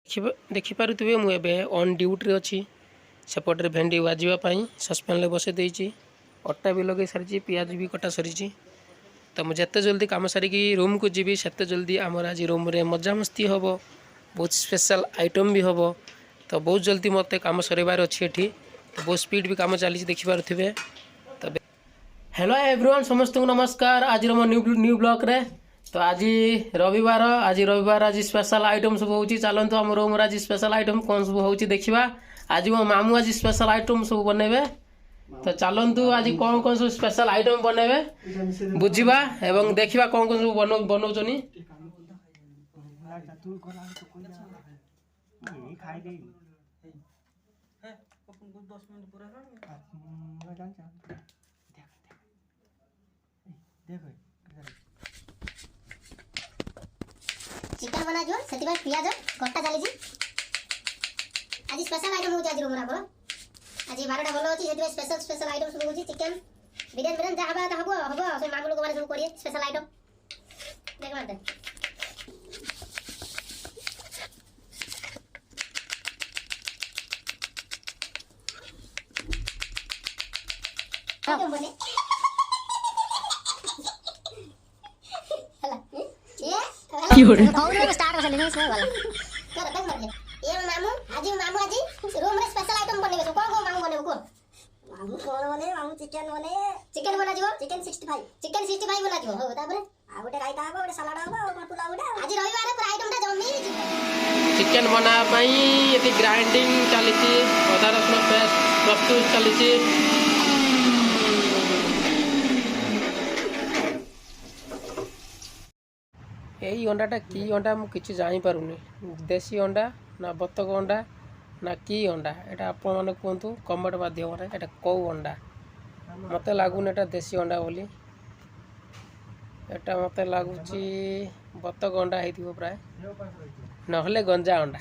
देखिपे मुझे on duty अच्छी सेपटे भेंडी भाजवाई सस्पेन बसई देती अटा भी लगे सारी पियाज भी कटा सरी तो मुझे जिते जल्दी कम सारिकी रूम को जी से जल्दी आमर आज रूम रे मजा मस्ती हम बहुत स्पेशल आइटम भी हम तो बहुत जल्दी मत कम सर अच्छी एठी तो बहुत स्पीड भी कम चली देखिपे तो हेलो एवरीवन समस्त को नमस्कार आज मो न्यू ब्लॉग रे तो आज रविवार आज स्पेशल आइटम सब होची चलतु आम रूम आज स्पेशल आइटम कौन सब होची देखिबा आज मो मामू आज स्पेशल आइटम सब बनेबे तो चलतु आज कौन कौन सब स्पेशल आइटम बनेबे बुझिबा एवं देखिबा कौन कौन सब बनौचनी चिकन बना जो से पियाज कटा चली आज स्पेशल आइटम हो आज रूम आज 12टा भलो अछि से स्पेशल आइटम सब होची चिकन बिरयानी जहाँ हम हम से मामू लोग माने सब करिए स्पेशल आइटम देख मारते आइटम बने स्टार्ट कर लेने से वाला कर देख मार ले ये मामू आज रूम रे स्पेशल आइटम बनेबे तो कोन मामू बनेबे को मामू कोन बने मामू चिकन बना जिवो चिकन 65 बना जिवो हो तापर आ गोटे रायता हबो गोटे सलाड हबो और पुलाव गोटे आज रविवार पर आइटम ता जमी चिकन बना पई एती ग्राइंडिंग चली अदा रसुण पेस्ट प्रस्तुत चली यही अंडाटा की अंडा मुझे जापारूनी देसी अंडा ना बतक अंडा ना की अंडा एटा आपण मैंने कहतु कमेंट माध्यम एटा कौ अंडा मत लगुन एटा देसी अंडा बोली एटा मत लगुच बतक अंडा हो प्राय नहले गंजा अंडा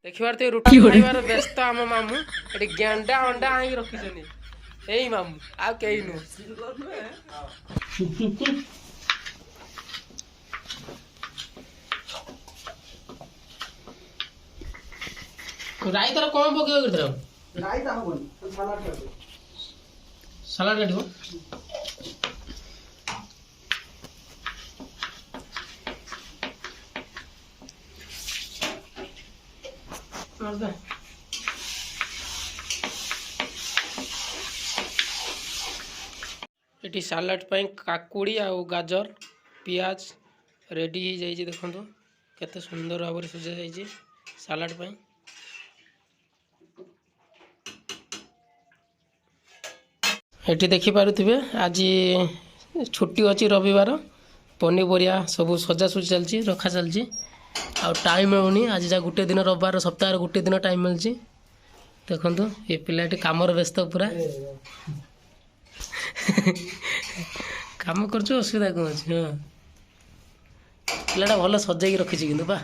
देखिबार तो रुटी खाइबार व्यस्त आम मामू ये गेंडा अंडा आई रखी यही मामू आ कहीं नु राई तर कौन पकेबो करथरा राई ता हबन सलाड काटिबो मारदा ये सालाड पे काकुड़ी आ गाजर पियाज रेडी हो जाइए देखो केते सुंदर भाव सुझा जाइए सालाड पे ये देखिपे आज छुट्टी अच्छी रविवार पनीपरिया सब सजासुजी चलती रखा चलती आ टाइम होनी आज जा गोटे दिन रविवार सप्ताह गोटे दिन टाइम मिलती देखो ये पिलाटी कामर व्यस्त पूरा काम कर असुविधा कौन अच्छे हाँ पिलाटा भल सजाई रखी कि बा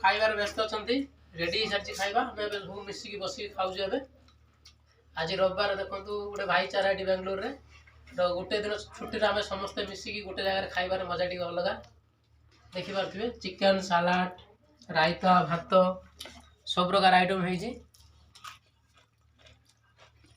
खाइबार व्यस्त अच्छा रेडी सारी खाइबा सब मिसिकी बसिक खाऊ आज रविवार देखो गोटे भाईचारा ये बेंगलोर रे तो गोटे दिन छुट्टी आम समस्ते मिसिकी गोटे जगह खाइबार मजा टी अलग देखिपे चिकन सालाड रायता भात सब प्रकार आइटम होती